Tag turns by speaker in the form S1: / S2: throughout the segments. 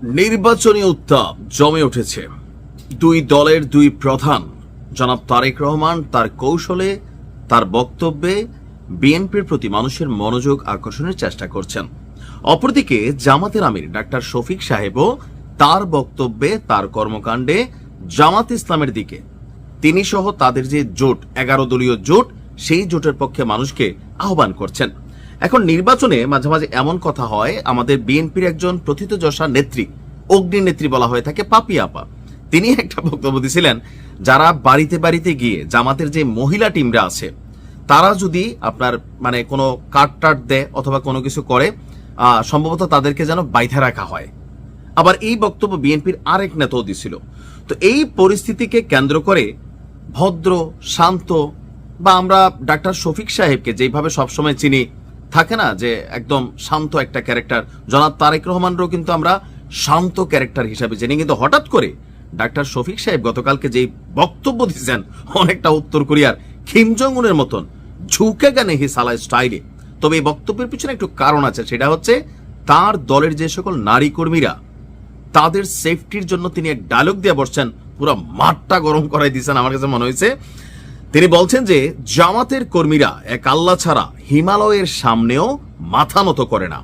S1: নির্বাচনী উত্তাপ জমে উঠেছে। দুই দলের দুই প্রধান জনাব তারেক রহমান তার কৌশলে, তার বক্তব্যে বিএনপির প্রতি মানুষের মনোযোগ আকর্ষণের চেষ্টা করছেন। অপরদিকে জামাতের আমির ডাক্তার শফিক সাহেবও তার বক্তব্যে, তার কর্মকাণ্ডে জামাত ইসলামের দিকে, তিনি সহ তাদের যে জোট, 11 দলীয় জোট, সেই জোটের পক্ষে মানুষকে আহ্বান করছেন। এখন নির্বাচনে মাঝে মাঝে এমন কথা হয়, আমাদের বিএনপির একজন প্রথিতযশা নেত্রী, অগ্নি নেত্রী বলা হয়ে থাকে, পাপি আপা, তিনি একটা বক্তব্য দিয়েছিলেন, যারা বাড়িতে বাড়িতে গিয়ে জামাতের যে মহিলা টিমরা আছে তারা যদি আপনার কোনো কাট দেয় অথবা কোনো কিছু করে, সম্ভবত তাদেরকে যেন বাইধা রাখা হয়। আবার এই বক্তব্য বিএনপির আরেক নেতাও দিছিল। তো এই পরিস্থিতিকে কেন্দ্র করে ভদ্র, শান্ত, বা আমরা ডাক্তার শফিক সাহেবকে যেভাবে সবসময় চিনি, থাকে না যে একদম শান্ত একটা ক্যারেক্টার, জনাব তারেক রহমানরাও কিন্তু আমরা শান্ত ক্যারেক্টার হিসাবে চিনি। কিন্তু হঠাৎ করে ডাক্তার শফিক সাহেব গতকালকে যে বক্তব্য দিয়েছেন, অনেকটা উত্তর কোরিয়ার কিম জং উনের মতন ঝুঁকে গানে হি সালা স্টাইলে। তবে এই বক্তব্যের পিছনে একটু কারণ আছে, সেটা হচ্ছে তার দলের যে সকল নারী কর্মীরা, তাদের সেফটির জন্য তিনি এক ডায়লগ দিয়ে বসছেন, পুরো মাঠটা গরম করাই দিয়েছেন। আমার কাছে মনে হয়েছে তিনি বলছেন যে জামাতের কর্মীরা এক আল্লাহ ছাড়া হিমালয়ের সামনেও মাথা নত করে না,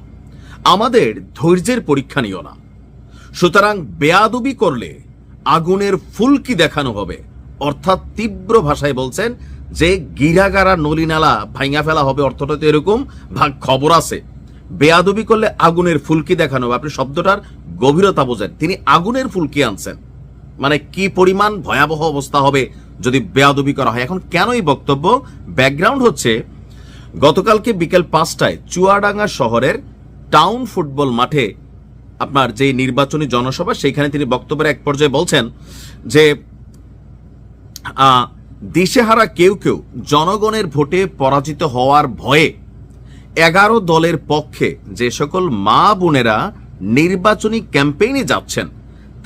S1: আমাদের ধৈর্যের পরীক্ষা নিও না, সুতরাং বেয়াদবি করলে আগুনের ফুলকি দেখানো হবে। অর্থাৎ তীব্র ভাষায় বলছেন যে গিরাগারা নলিনালা ভাঙা ফেলা হবে, অর্থটা তো এরকম, ভাগ খবর আছে, বেয়াদবি করলে আগুনের ফুলকি দেখানো হবে। আপনি শব্দটার গভীরতা বোঝেন, তিনি আগুনের ফুলকি আনছেন, কি পরিমাণ ভয়াবহ অবস্থা হবে যদি বেয়াদবি করা হয়। এখন কেন এই বক্তব্য? ব্যাকগ্রাউন্ড হচ্ছে গতকালকে বিকেল 5টায় চুয়াডাঙ্গা শহরের টাউন ফুটবল মাঠে আপনার যে নির্বাচনী জনসভা, সেইখানে তিনি বক্তব্যের এক পর্যায়ে বলছেন যে দিশেহারা কেউ কেউ জনগণের ভোটে পরাজিত হওয়ার ভয়ে 11 দলের পক্ষে যে সকল মা বোনেরা নির্বাচনী ক্যাম্পেইনে যাচ্ছেন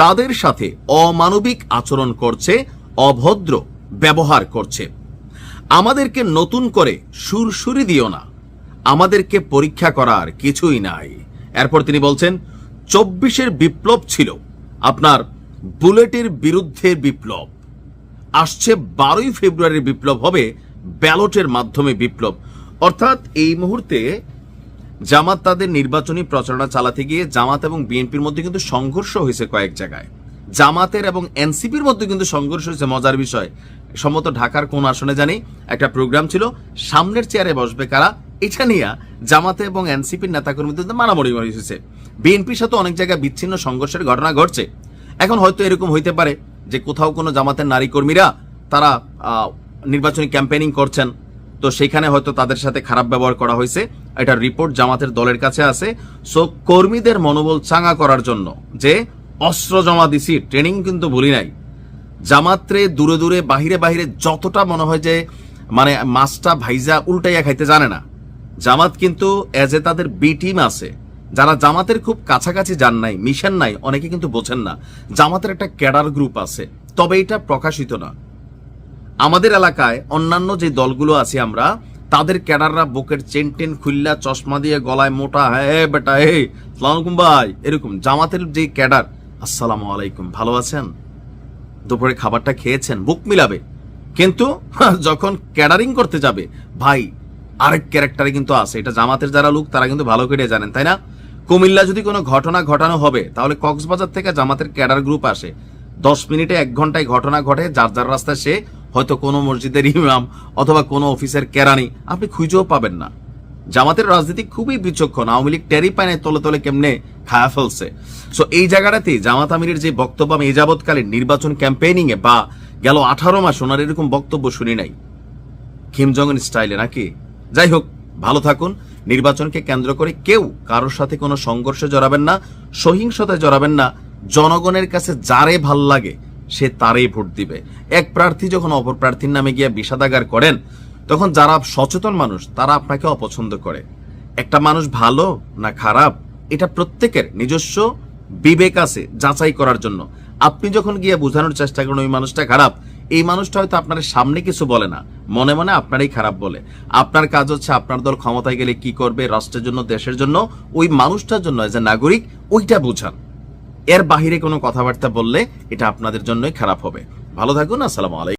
S1: তাদের সাথে অমানবিক আচরণ করছে, অভদ্র ব্যবহার করছে। আমাদেরকে নতুন করে সুরসুরি দিও না, আমাদেরকে পরীক্ষা করার কিছুই নাই। এরপর তিনি বলছেন 24-এর বিপ্লব ছিল আপনার বুলেটের বিরুদ্ধে বিপ্লব, আসছে 12ই ফেব্রুয়ারির বিপ্লব হবে ব্যালটের মাধ্যমে বিপ্লব। অর্থাৎ এই মুহূর্তে জামাত তাদের নির্বাচনী প্রচারণা চালাতে গিয়ে জামাত এবং বিএনপির মধ্যে কিন্তু সংঘর্ষ হয়েছে কয়েক জায়গায়, জামাতের এবং এনসিপির মধ্যে কিন্তু সংঘর্ষ হয়েছে। মজার বিষয়, সম্ভবত ঢাকার কোন আসনে জানি একটা প্রোগ্রাম ছিল, সামনের চেয়ারে বসবে কারা, এটা নিয়ে জামাতে এবং এনসিপির নেতাকর্মীদের মারামারি হয়েছে। বিএনপির সাথে অনেক জায়গায় বিচ্ছিন্ন সংঘর্ষের ঘটনা ঘটছে। এখন হয়তো এরকম হইতে পারে যে কোথাও কোনো জামাতের নারী কর্মীরা তারা নির্বাচনী ক্যাম্পেইনিং করছেন, তো সেখানে হয়তো তাদের সাথে খারাপ ব্যবহার করা হয়েছে। এটা রিপোর্ট জামাতের দলের কাছে আছে। সো কর্মীদের মনোবল চাঙ্গা করার জন্য যে অস্ত্র জমা দিছি, ট্রেনিং কিন্তু ভুলি নাই। জামাতরে দূরে দূরে বাহিরে বাহিরে যতটা মনে হয় যে মাছটা ভাইজা উল্টাইয়া খাইতে জানে না, জামাত কিন্তু এজ এ তাদের বি টিম আছে, যারা জামাতের খুব কাছাকাছি যান নাই, মিশন নাই, অনেকে কিন্তু বোঝেন না, জামাতের একটা ক্যাডার গ্রুপ আছে, তবে এটা প্রকাশিত না। আমাদের এলাকায় অন্যান্য যে দলগুলো আছে আমরা, তাদের ক্যাডাররা বুকের চেন টেন খুললা, চশমা দিয়ে গলায় মোটা, হ্যাঁ বেটা হে সালাম আলাইকুম ভাই, এরকম। জামাতের যে ক্যাডার, আসসালামু আলাইকুম, ভালো আছেন, দুপুরে খাবারটা খেয়েছেন, বুক মিলাবে। কিন্তু যখন ক্যাডারিং করতে যাবে, ভাই আরেক ক্যারেক্টারে কিন্তু আছে। এটা জামাতের যারা লোক তারা কিন্তু ভালো করে জানেন, তাই না? কুমিল্লা যদি কোনো ঘটনা ঘটানো হবে, তাহলে কক্সবাজার থেকে জামাতের ক্যাডার গ্রুপ আসে, 10 মিনিটে 1 ঘন্টায় ঘটনা ঘটে, যার যার রাস্তায় সে হয়তো কোনো মসজিদের ইমাম অথবা কোনো অফিসের কেরানি, আপনি খুঁজেও পাবেন না। জামাতের রাজনীতি খুবই বিচক্ষণ, আওয়ামী লীগ টেরি পায় না তলে তলে কেমনে খায়া ফেলছে। সো এই জায়গাটাতে জামাত আমিরের যে বক্তব্য, আমি এই যাবৎকালীন নির্বাচন ক্যাম্পেইনিং এ বা গেল 18 মাস ওনার এরকম বক্তব্য শুনি নাই, কিম জং উন স্টাইলে নাকি। যাই হোক, ভালো থাকুন। নির্বাচনকে কেন্দ্র করে কেউ কারোর সাথে কোনো সংঘর্ষে জড়াবেন না, সহিংসতায় জড়াবেন না। জনগণের কাছে যারে ভাল লাগে সে তারই ভোট দিবে। এক প্রার্থী যখন অপর প্রার্থীর নামে গিয়ে বিষাদাগার করেন, তখন যারা সচেতন মানুষ তারা আপনাকে অপছন্দ করে। একটা মানুষ ভালো না খারাপ, এটা প্রত্যেকের নিজস্ব বিবেক আছে যাচাই করার জন্য। আপনি যখন গিয়ে বোঝানোর চেষ্টা করেন ওই মানুষটা খারাপ, এই মানুষটা হয়তো আপনার সামনে কিছু বলে না, মনে মনে আপনারই খারাপ বলে। আপনার কাজ হচ্ছে আপনার দল ক্ষমতায় গেলে কি করবে, রাষ্ট্রের জন্য, দেশের জন্য, ওই মানুষটার জন্য এজ এ নাগরিক, ওইটা বোঝান। এর বাহিরে কোনো কথাবার্তা বললে এটা আপনাদের জন্যই খারাপ হবে। ভালো থাকুন। আসসালামু আলাইকুম।